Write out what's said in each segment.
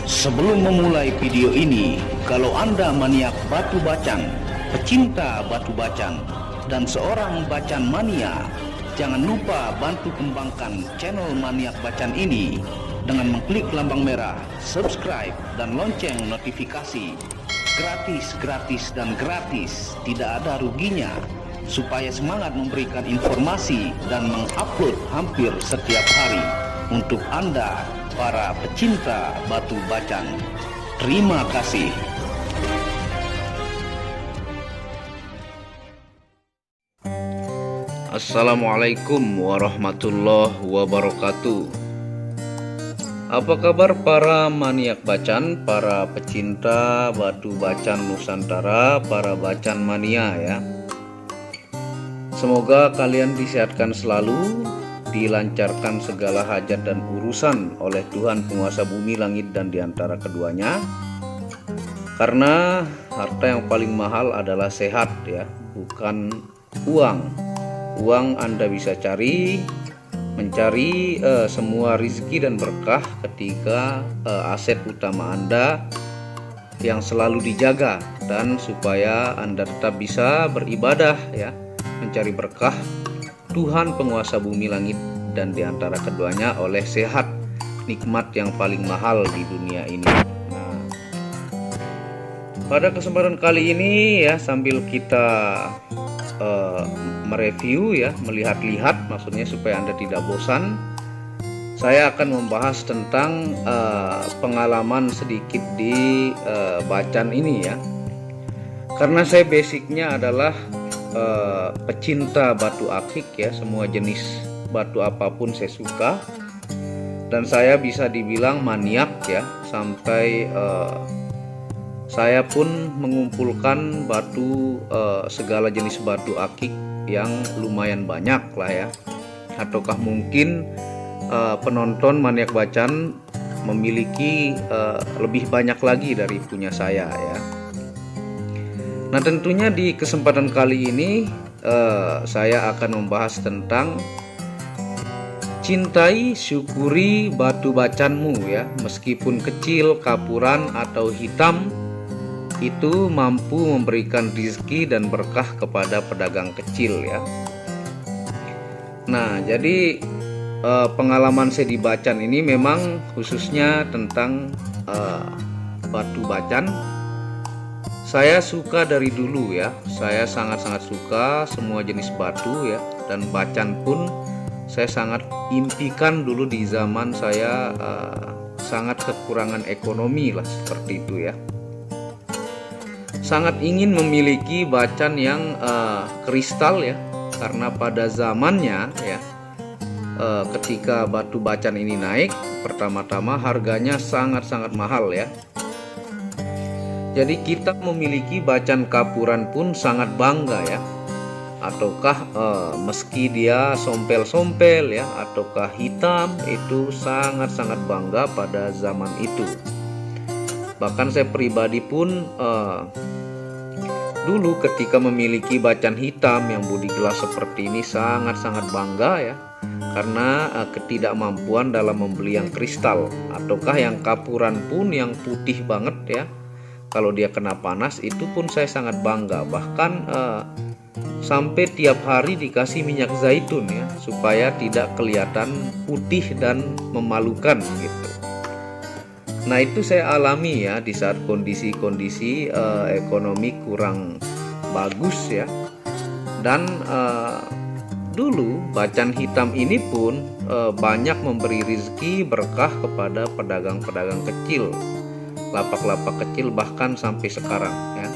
Sebelum memulai video ini, kalau Anda maniak batu bacan, pecinta batu bacan, dan seorang bacan mania, jangan lupa bantu kembangkan channel Maniak Bacan ini dengan mengklik lambang merah, subscribe, dan lonceng notifikasi. Gratis, dan gratis, tidak ada ruginya, supaya semangat memberikan informasi dan mengupload hampir setiap hari untuk Anda, para pecinta batu bacan. Terima kasih. Assalamualaikum warahmatullahi wabarakatuh. Apa kabar para maniak bacan, para pecinta batu bacan Nusantara, para bacan mania ya. Semoga kalian disehatkan selalu, dilancarkan segala hajat dan urusan oleh Tuhan penguasa bumi, langit, dan diantara keduanya. Karena harta yang paling mahal adalah sehat ya, bukan uang. Uang Anda bisa mencari semua rizki dan berkah ketika aset utama Anda yang selalu dijaga, dan supaya Anda tetap bisa beribadah ya, mencari berkah Tuhan penguasa bumi, langit, dan diantara keduanya oleh sehat, nikmat yang paling mahal di dunia ini. Nah, pada kesempatan kali ini ya, sambil kita mereview ya, melihat-lihat, maksudnya supaya Anda tidak bosan, saya akan membahas tentang pengalaman sedikit di bacan ini ya. Karena saya basicnya adalah pecinta batu akik ya, semua jenis batu apapun saya suka, dan saya bisa dibilang maniak ya, sampai saya pun mengumpulkan batu segala jenis batu akik yang lumayan banyak lah ya. Ataukah mungkin penonton maniak bacan memiliki lebih banyak lagi dari punya saya ya. Nah, tentunya di kesempatan kali ini saya akan membahas tentang cintai, syukuri batu bacanmu ya. Meskipun kecil, kapuran, atau hitam, itu mampu memberikan rizki dan berkah kepada pedagang kecil ya. Nah, jadi pengalaman saya di bacan ini memang khususnya tentang batu bacan. Saya suka dari dulu ya, saya sangat-sangat suka semua jenis batu ya, dan bacan pun saya sangat impikan dulu di zaman saya sangat kekurangan ekonomi lah, seperti itu ya. Sangat ingin memiliki bacan yang kristal ya, karena pada zamannya ya, ketika batu bacan ini naik, pertama-tama harganya sangat-sangat mahal ya. Jadi kita memiliki bacan kapuran pun sangat bangga ya. Ataukah meski dia sompel-sompel ya, ataukah hitam, itu sangat-sangat bangga pada zaman itu. Bahkan saya pribadi pun dulu ketika memiliki bacan hitam yang bodi gelas seperti ini sangat-sangat bangga ya, karena ketidakmampuan dalam membeli yang kristal, ataukah yang kapuran pun yang putih banget ya. Kalau dia kena panas itu pun saya sangat bangga. Bahkan sampai tiap hari dikasih minyak zaitun ya, supaya tidak kelihatan putih dan memalukan gitu. Nah, itu saya alami ya di saat kondisi-kondisi ekonomi kurang bagus ya. Dan dulu bacan hitam ini pun banyak memberi rezeki berkah kepada pedagang-pedagang kecil, lapak-lapak kecil, bahkan sampai sekarang ya.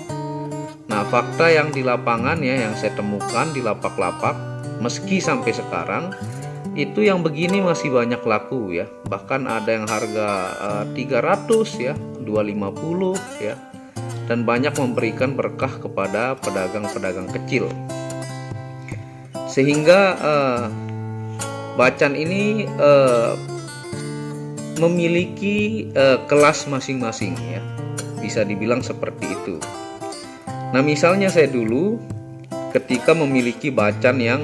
Nah, fakta yang di lapangan ya, yang saya temukan di lapak-lapak, meski sampai sekarang itu yang begini masih banyak laku ya. Bahkan ada yang harga 300 ya, 250 ya, dan banyak memberikan berkah kepada pedagang-pedagang kecil. Sehingga bacan ini memiliki kelas masing-masing ya, bisa dibilang seperti itu. Nah, misalnya saya dulu ketika memiliki bacan yang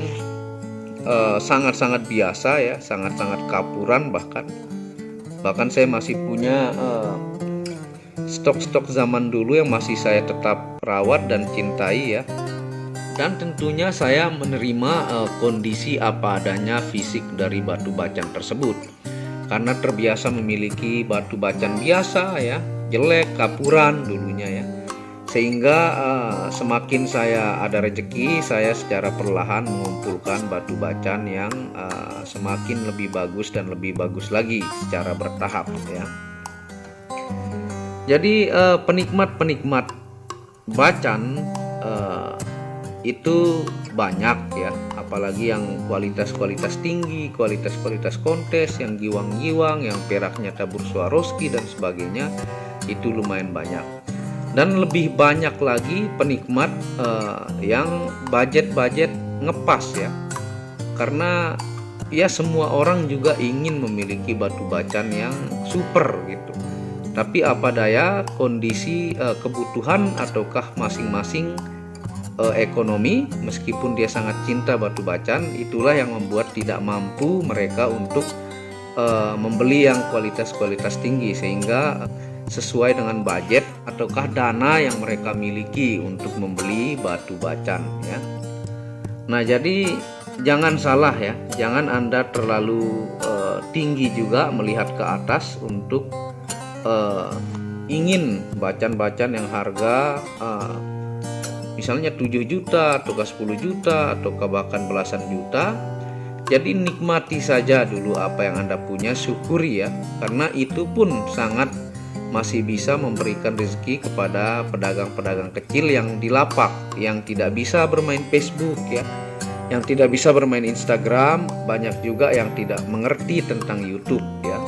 sangat-sangat biasa ya, sangat-sangat kapuran bahkan, Bahkan saya masih punya stok-stok zaman dulu yang masih saya tetap rawat dan cintai ya. Dan tentunya saya menerima kondisi apa adanya fisik dari batu bacan tersebut. Karena terbiasa memiliki batu bacan biasa ya, jelek, kapuran dulunya ya. Sehingga semakin saya ada rezeki, saya secara perlahan mengumpulkan batu bacan yang semakin lebih bagus dan lebih bagus lagi secara bertahap ya. Jadi penikmat-penikmat bacan itu banyak ya, apalagi yang kualitas-kualitas tinggi, kualitas-kualitas kontes, yang giwang-giwang, yang peraknya tabur Swarovski dan sebagainya, itu lumayan banyak. Dan lebih banyak lagi penikmat yang budget-budget ngepas ya, karena ya semua orang juga ingin memiliki batu bacan yang super gitu. Tapi apa daya, kondisi kebutuhan ataukah masing-masing ekonomi, meskipun dia sangat cinta batu bacan, itulah yang membuat tidak mampu mereka untuk membeli yang kualitas-kualitas tinggi, sehingga sesuai dengan budget ataukah dana yang mereka miliki untuk membeli batu bacan ya. Nah, jadi jangan salah ya, jangan Anda terlalu tinggi juga melihat ke atas untuk ingin bacan-bacan yang harga misalnya 7 juta ataukah 10 juta ataukah bahkan belasan juta. Jadi nikmati saja dulu apa yang Anda punya, syukuri ya, karena itu pun sangat masih bisa memberikan rezeki kepada pedagang-pedagang kecil yang di lapak, yang tidak bisa bermain Facebook ya, yang tidak bisa bermain Instagram, banyak juga yang tidak mengerti tentang YouTube ya.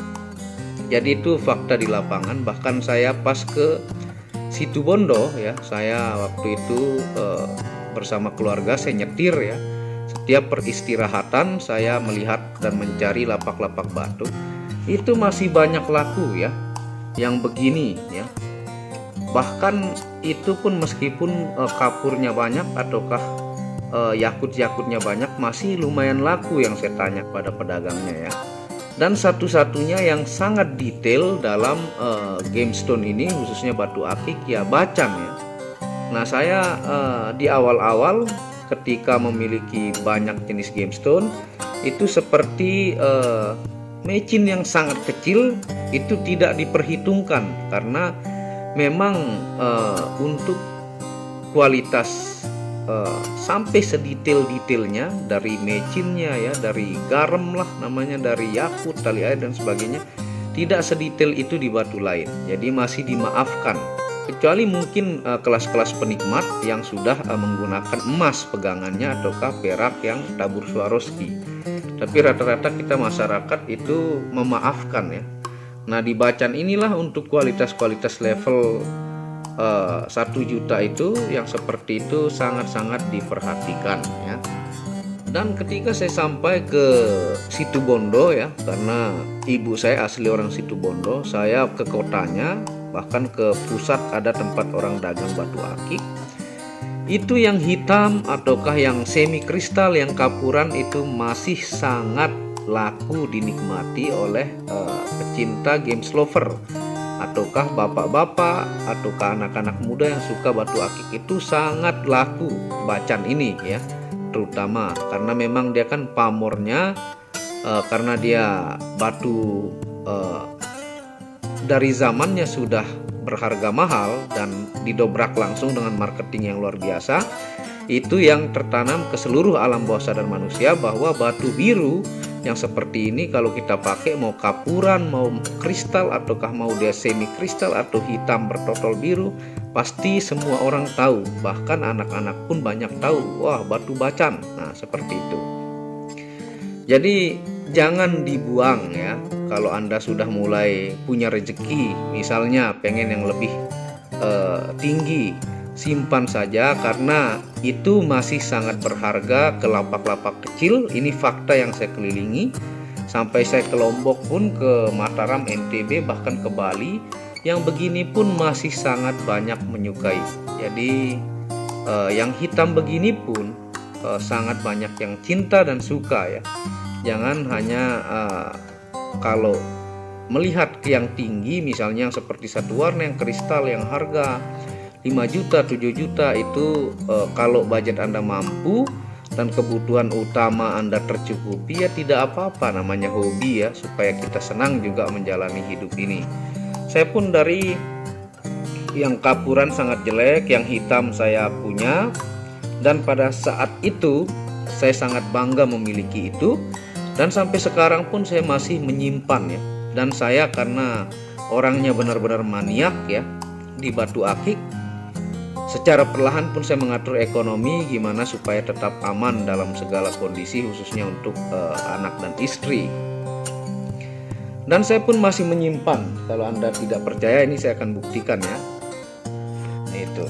Jadi itu fakta di lapangan. Bahkan saya pas ke Situbondo ya, saya waktu itu bersama keluarga saya nyetir ya. Setiap peristirahatan saya melihat dan mencari lapak-lapak batu. Itu masih banyak laku ya, yang begini ya. Bahkan itu pun meskipun kapurnya banyak ataukah yakut-yakutnya banyak, masih lumayan laku yang saya tanya pada pedagangnya ya. Dan satu-satunya yang sangat detail dalam gemstone ini, khususnya batu akik ya, bacan ya. Nah, saya di awal-awal ketika memiliki banyak jenis gemstone itu seperti mecin yang sangat kecil itu tidak diperhitungkan, karena memang untuk kualitas sampai sedetail-detailnya, dari mecinnya ya, dari garam lah namanya, dari yakut, tali air dan sebagainya, tidak sedetail itu di batu lain. Jadi masih dimaafkan, kecuali mungkin kelas-kelas penikmat yang sudah menggunakan emas pegangannya ataukah perak yang tabur Swarovski. Tapi rata-rata kita masyarakat itu memaafkan ya. Nah, di bacan inilah untuk kualitas-kualitas level 1 juta itu, yang seperti itu sangat-sangat diperhatikan ya. Dan ketika saya sampai ke Situbondo ya, karena ibu saya asli orang Situbondo, saya ke kotanya, bahkan ke pusat ada tempat orang dagang batu akik. Itu yang hitam ataukah yang semi kristal, yang kapuran itu masih sangat laku dinikmati oleh pecinta games lover, ataukah bapak-bapak ataukah anak-anak muda yang suka batu akik. Itu sangat laku bacan ini ya, terutama karena memang dia kan pamornya, karena dia batu dari zamannya sudah berharga mahal dan didobrak langsung dengan marketing yang luar biasa. Itu yang tertanam ke seluruh alam bawah sadar manusia, bahwa batu biru yang seperti ini kalau kita pakai, mau kapuran, mau kristal, ataukah mau dia semi kristal atau hitam bertotol biru, pasti semua orang tahu. Bahkan anak-anak pun banyak tahu, wah batu bacan. Nah, seperti itu. Jadi jangan dibuang ya. Kalau Anda sudah mulai punya rezeki, misalnya pengen yang lebih tinggi, simpan saja, karena itu masih sangat berharga ke lapak-lapak kecil. Ini fakta yang saya kelilingi. Sampai saya ke Lombok pun, ke Mataram, NTB, bahkan ke Bali, yang begini pun masih sangat banyak menyukai. Jadi yang hitam begini pun sangat banyak yang cinta dan suka ya. Jangan hanya kalau melihat yang tinggi, misalnya yang seperti satu warna yang kristal yang harga 5 juta, 7 juta itu kalau budget Anda mampu dan kebutuhan utama Anda tercukupi, ya tidak apa-apa, namanya hobi ya, supaya kita senang juga menjalani hidup ini. Saya pun dari yang kapuran sangat jelek, yang hitam saya punya, dan pada saat itu saya sangat bangga memiliki itu, dan sampai sekarang pun saya masih menyimpan ya. Dan saya karena orangnya benar-benar maniak ya di batu akik, secara perlahan pun saya mengatur ekonomi gimana supaya tetap aman dalam segala kondisi, khususnya untuk anak dan istri. Dan saya pun masih menyimpan. Kalau Anda tidak percaya, ini saya akan buktikan ya. Itu.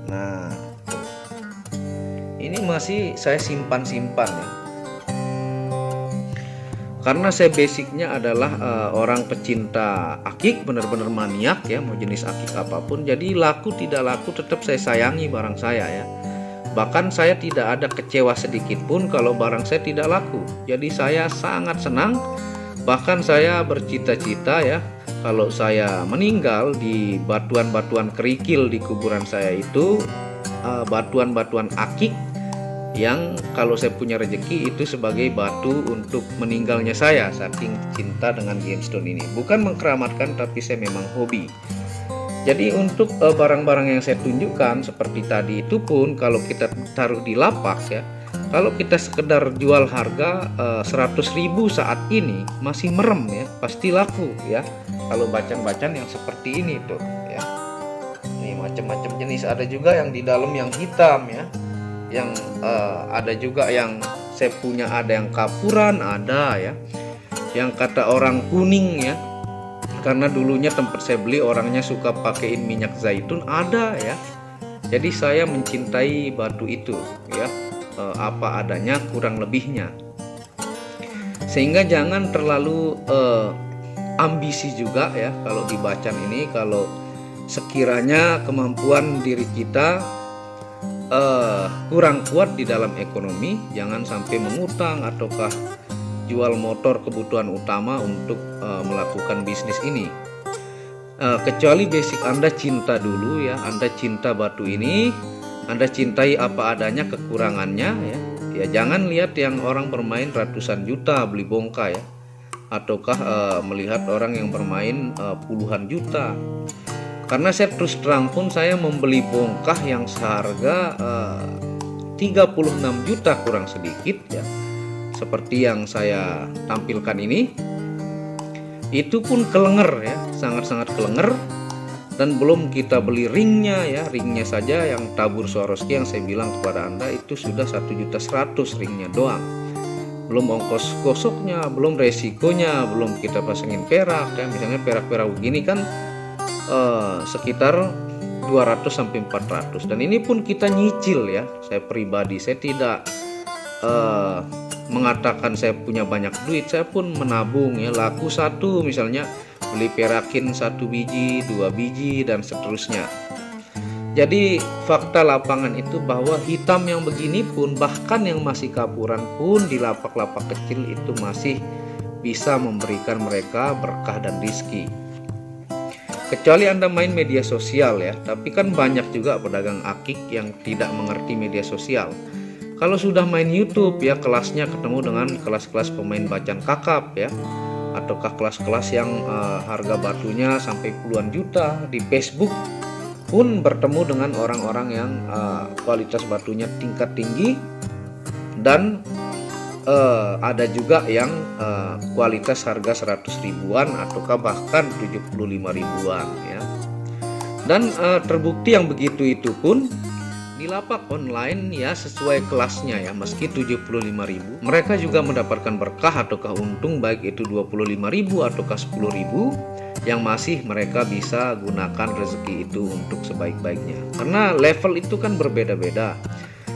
Nah, ini masih saya simpan-simpan ya. Karena saya basicnya adalah orang pecinta akik, benar-benar maniak ya, mau jenis akik apapun. Jadi laku tidak laku tetap saya sayangi barang saya ya. Bahkan saya tidak ada kecewa sedikit pun kalau barang saya tidak laku. Jadi saya sangat senang. Bahkan saya bercita-cita ya, kalau saya meninggal di batuan-batuan kerikil di kuburan saya itu batuan-batuan akik yang kalau saya punya rezeki itu sebagai batu untuk meninggalnya saya, saking cinta dengan gemstone ini. Bukan mengkeramatkan, tapi saya memang hobi. Jadi untuk barang-barang yang saya tunjukkan seperti tadi itu pun kalau kita taruh di lapak ya, kalau kita sekedar jual harga 100.000 saat ini masih merem ya, pasti laku ya. Kalau bacan-bacan yang seperti ini tuh ya. Nih macam-macam jenis, ada juga yang di dalam yang hitam ya. Yang ada juga yang saya punya, ada yang kapuran, ada ya. Yang kata orang kuning ya. Karena dulunya tempat saya beli orangnya suka pakein minyak zaitun, ada ya. Jadi saya mencintai batu itu ya. Apa adanya, kurang lebihnya. Sehingga jangan terlalu ambisi juga ya kalau dibacan ini. Kalau sekiranya kemampuan diri kita kurang kuat di dalam ekonomi, jangan sampai mengutang ataukah jual motor kebutuhan utama untuk melakukan bisnis ini. Kecuali basic Anda cinta dulu ya, Anda cinta batu ini, Anda cintai apa adanya, kekurangannya ya. Ya jangan lihat yang orang bermain ratusan juta beli bongka ya, ataukah melihat orang yang bermain puluhan juta. Karena saya terus terang pun saya membeli bongkah yang seharga 36 juta kurang sedikit ya, seperti yang saya tampilkan ini. Itu pun kelenger ya, sangat-sangat kelenger. Dan belum kita beli ringnya ya, ringnya saja yang tabur Swarovski yang saya bilang kepada Anda itu sudah 1.100.000 ringnya doang. Belum ongkos gosoknya, belum resikonya, belum kita pasangin perak ya. Misalnya perak-perak begini kan sekitar 200 sampai 400. Dan ini pun kita nyicil ya. Saya pribadi, saya tidak mengatakan saya punya banyak duit, saya pun menabung ya. Laku satu misalnya beli perakin 1 biji, 2 biji dan seterusnya. Jadi fakta lapangan itu bahwa hitam yang begini pun, bahkan yang masih kapuran pun di lapak-lapak kecil itu masih bisa memberikan mereka berkah dan rizki. Kecuali Anda main media sosial ya, tapi kan banyak juga pedagang akik yang tidak mengerti media sosial. Kalau sudah main YouTube ya, kelasnya ketemu dengan kelas-kelas pemain bacan kakap ya, ataukah kelas-kelas yang harga batunya sampai puluhan juta. Di Facebook pun bertemu dengan orang-orang yang kualitas batunya tingkat tinggi, dan ada juga yang kualitas harga 100 ribuan ataukah bahkan 75 ribuan ya. Dan terbukti yang begitu itu pun di lapak online ya, sesuai kelasnya ya, meski 75.000 mereka juga mendapatkan berkah ataukah untung, baik itu 25.000 ataukah 10.000 yang masih mereka bisa gunakan rezeki itu untuk sebaik-baiknya. Karena level itu kan berbeda-beda.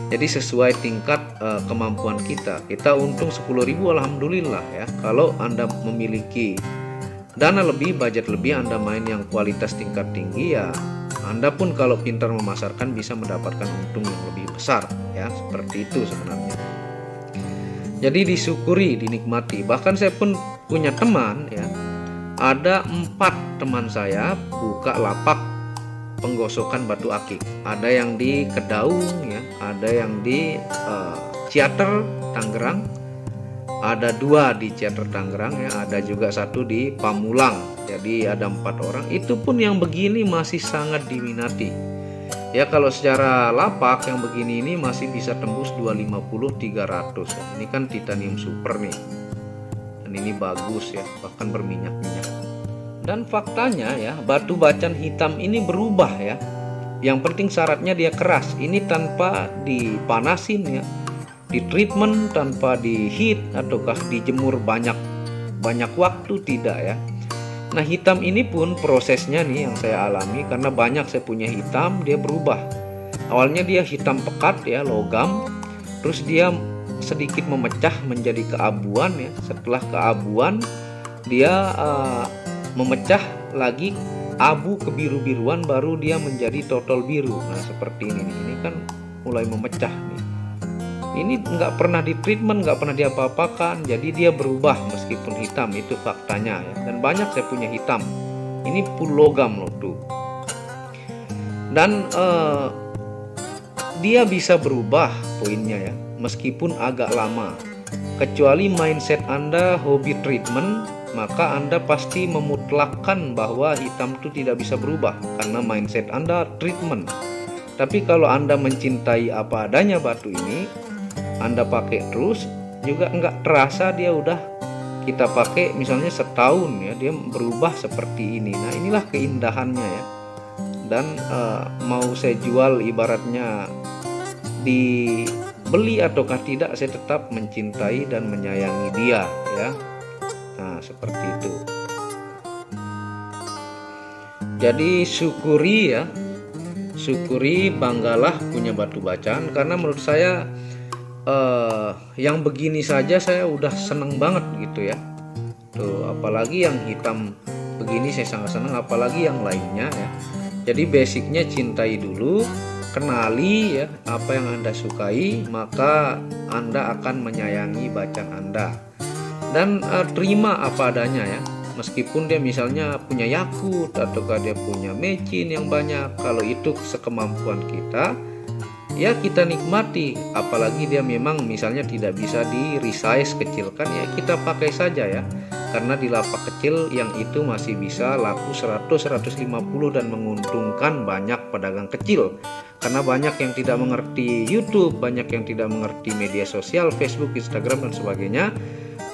Jadi sesuai tingkat kemampuan kita. Kita untung 10.000 alhamdulillah ya. Kalau Anda memiliki dana lebih, budget lebih, Anda main yang kualitas tingkat tinggi ya, Anda pun kalau pintar memasarkan bisa mendapatkan untung yang lebih besar ya, seperti itu sebenarnya. Jadi disyukuri, dinikmati. Bahkan saya pun punya teman ya, ada 4 teman saya buka lapak penggosokan batu akik. Ada yang di Kedaung ya, ada yang di Ciater Tangerang, ada 2 di Ciater Tangerang ya, ada juga 1 di Pamulang. Jadi ada 4 orang. Itu pun yang begini masih sangat diminati. Ya kalau secara lapak yang begini ini masih bisa tembus 250 300 ya. Ini kan titanium super nih. Dan ini bagus ya, bahkan berminyak-minyak. Dan faktanya ya, batu bacan hitam ini berubah ya. Yang penting syaratnya dia keras. Ini tanpa dipanasin ya, di treatment, tanpa di heat ataukah dijemur banyak waktu, tidak ya. Nah hitam ini pun prosesnya nih yang saya alami, karena banyak saya punya hitam, dia berubah. Awalnya dia hitam pekat ya, logam, terus dia sedikit memecah menjadi keabuan ya. Setelah keabuan dia memecah lagi abu kebiru-biruan, baru dia menjadi total biru. Nah seperti ini nih, ini kan mulai memecah nih. Ini nggak pernah di treatment, nggak pernah diapa-apakan, jadi dia berubah meskipun hitam, itu faktanya ya. Dan banyak saya punya hitam, ini full logam loh tuh. Dan dia bisa berubah poinnya ya, meskipun agak lama. Kecuali mindset Anda hobi treatment, maka Anda pasti memutlakkan bahwa hitam itu tidak bisa berubah karena mindset Anda treatment. Tapi kalau Anda mencintai apa adanya batu ini, Anda pakai terus, juga nggak terasa dia udah kita pakai misalnya setahun ya, dia berubah seperti ini. Nah inilah keindahannya ya. Dan mau saya jual ibaratnya dibeli ataukah tidak, saya tetap mencintai dan menyayangi dia ya. Nah seperti itu. Jadi syukuri ya, syukuri, banggalah punya batu bacan, karena menurut saya yang begini saja saya udah seneng banget gitu ya. Tuh apalagi yang hitam begini saya sangat senang, apalagi yang lainnya ya. Jadi basicnya cintai dulu, kenali ya apa yang Anda sukai, maka Anda akan menyayangi bacan Anda. Dan terima apa adanya ya. Meskipun dia misalnya punya yakut ataukah dia punya mecin yang banyak, kalau itu sekemampuan kita ya kita nikmati. Apalagi dia memang misalnya tidak bisa di resize, kecilkan, ya kita pakai saja ya. Karena di lapak kecil yang itu masih bisa laku 100-150 dan menguntungkan banyak pedagang kecil. Karena banyak yang tidak mengerti YouTube, banyak yang tidak mengerti media sosial, Facebook, Instagram dan sebagainya.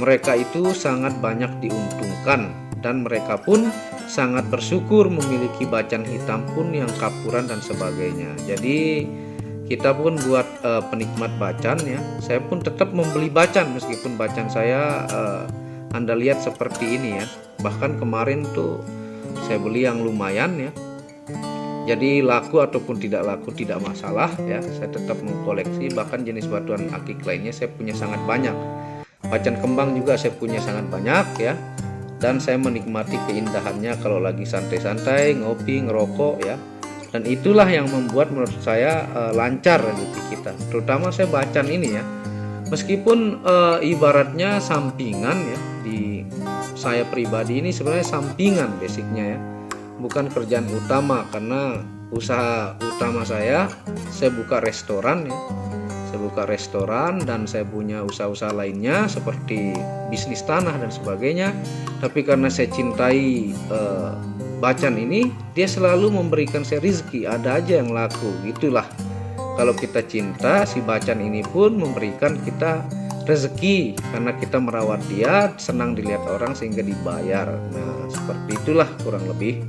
Mereka itu sangat banyak diuntungkan, dan mereka pun sangat bersyukur memiliki bacan hitam pun yang kapuran dan sebagainya. Jadi kita pun buat penikmat bacan ya, saya pun tetap membeli bacan meskipun bacan saya Anda lihat seperti ini ya. Bahkan kemarin tuh saya beli yang lumayan ya. Jadi laku ataupun tidak laku tidak masalah ya, saya tetap mengkoleksi. Bahkan jenis batuan akik lainnya saya punya sangat banyak. Bacan kembang juga saya punya sangat banyak ya. Dan saya menikmati keindahannya kalau lagi santai-santai, ngopi, ngerokok ya. Dan itulah yang membuat menurut saya lancar rezeki kita. Terutama saya bacan ini ya. Meskipun ibaratnya sampingan ya, di saya pribadi ini sebenarnya sampingan basicnya ya. Bukan kerjaan utama, karena usaha utama saya buka restoran ya. Saya buka restoran dan saya punya usaha-usaha lainnya seperti bisnis tanah dan sebagainya. Tapi karena saya cintai bacan ini, dia selalu memberikan saya rezeki, ada aja yang laku. Itulah kalau kita cinta, si bacan ini pun memberikan kita rezeki karena kita merawat dia, senang dilihat orang sehingga dibayar. Nah seperti itulah kurang lebih.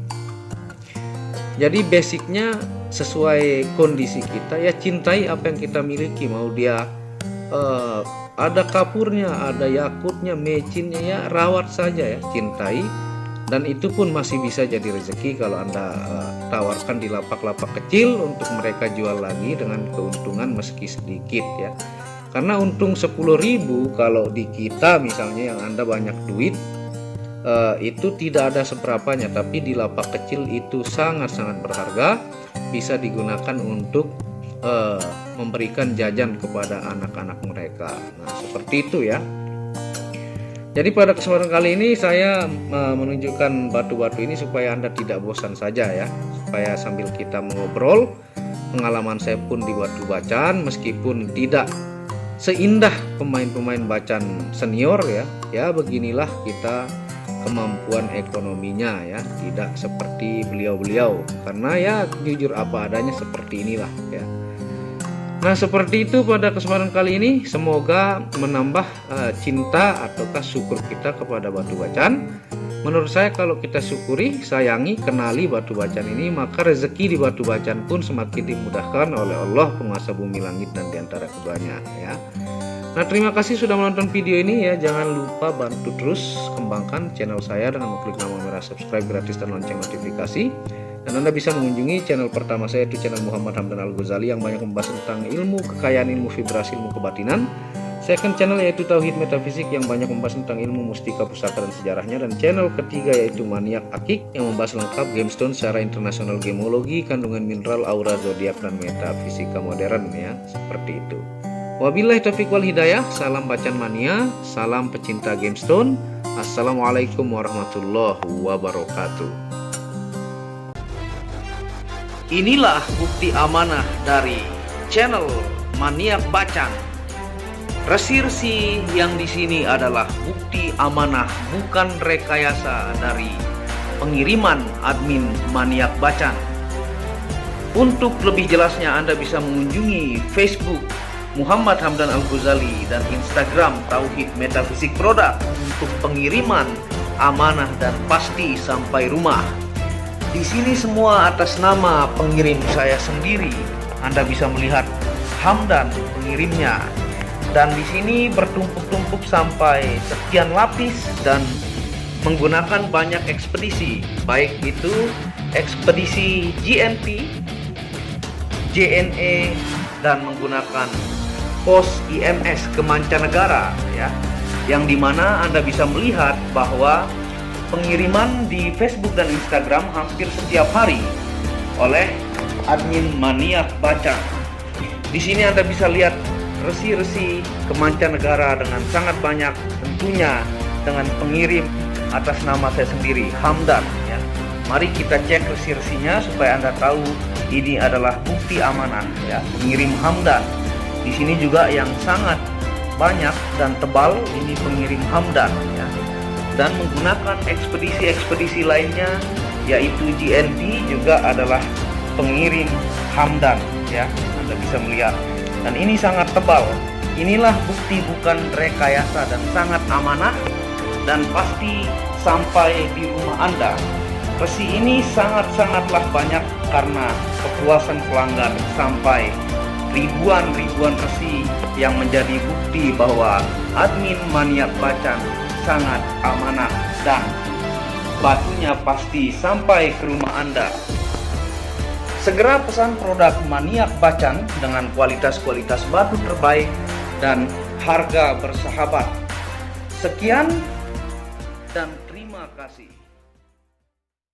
Jadi basicnya sesuai kondisi kita ya, cintai apa yang kita miliki. Mau dia ada kapurnya, ada yakutnya, mecinnya ya, rawat saja ya, cintai. Dan itu pun masih bisa jadi rezeki kalau Anda tawarkan di lapak-lapak kecil untuk mereka jual lagi dengan keuntungan meski sedikit ya. Karena untung 10.000 kalau di kita misalnya yang Anda banyak duit, itu tidak ada seberapanya, tapi di lapak kecil itu sangat-sangat berharga, bisa digunakan untuk memberikan jajan kepada anak-anak mereka. Nah seperti itu ya. Jadi pada kesempatan kali ini saya menunjukkan batu-batu ini supaya Anda tidak bosan saja ya, supaya sambil kita mengobrol, pengalaman saya pun di batu bacan meskipun tidak seindah pemain-pemain bacan senior ya. Ya beginilah kita kemampuan ekonominya ya, tidak seperti beliau-beliau, karena ya jujur apa adanya seperti inilah ya. Nah seperti itu pada kesempatan kali ini, semoga menambah cinta ataukah syukur kita kepada batu bacan. Menurut saya kalau kita syukuri, sayangi, kenali batu bacan ini, maka rezeki di batu bacan pun semakin dimudahkan oleh Allah penguasa bumi langit dan diantara keduanya ya. Nah terima kasih sudah menonton video ini ya. Jangan lupa bantu terus kembangkan channel saya dengan mengklik tombol merah subscribe gratis dan lonceng notifikasi. Dan Anda bisa mengunjungi channel pertama saya, yaitu channel Muhammad Hamdan Al-Ghazali yang banyak membahas tentang ilmu kekayaan, ilmu vibrasi, ilmu kebatinan. Second channel yaitu Tauhid Metafisik yang banyak membahas tentang ilmu mustika, pusaka dan sejarahnya. Dan channel ketiga yaitu Maniak Akik yang membahas lengkap gemstone secara internasional, gemologi, kandungan mineral, aura, zodiak dan metafisika modern ya, seperti itu. Wabillahi taufiq wal hidayah. Salam bacan mania, salam pecinta gemstone. Assalamualaikum warahmatullahi wabarakatuh. Inilah bukti amanah dari channel Maniak Bacan. Resi-resi yang di sini adalah bukti amanah, bukan rekayasa dari pengiriman admin Maniak Bacan. Untuk lebih jelasnya Anda bisa mengunjungi Facebook Muhammad Hamdan Al-Ghazali dan Instagram Tauhid Metafisik Produk untuk pengiriman amanah dan pasti sampai rumah. Di sini semua atas nama pengirim saya sendiri. Anda bisa melihat Hamdan pengirimnya. Dan di sini bertumpuk-tumpuk sampai sekian lapis dan menggunakan banyak ekspedisi, baik itu ekspedisi GNP, JNE, dan menggunakan pos IMS ke mancanegara ya. Yang dimana Anda bisa melihat bahwa pengiriman di Facebook dan Instagram hampir setiap hari oleh admin Maniak Bacan. Di sini Anda bisa lihat resi-resi ke mancanegara dengan sangat banyak, tentunya dengan pengirim atas nama saya sendiri, Hamdan ya. Mari kita cek resi-resinya supaya Anda tahu ini adalah bukti amanah ya, pengirim Hamdan. Di sini juga yang sangat banyak dan tebal ini pengirim Hamdan ya. Dan menggunakan ekspedisi-ekspedisi lainnya yaitu GNP juga adalah pengirim Hamdan ya. Anda bisa melihat, dan ini sangat tebal. Inilah bukti bukan rekayasa dan sangat amanah dan pasti sampai di rumah Anda. Resi ini sangat-sangatlah banyak karena kepuasan pelanggan sampai ribuan resi yang menjadi bukti bahwa admin Maniak Bacan sangat amanah dan batunya pasti sampai ke rumah Anda. Segera pesan produk Maniak Bacan dengan kualitas-kualitas batu terbaik dan harga bersahabat. Sekian dan terima kasih.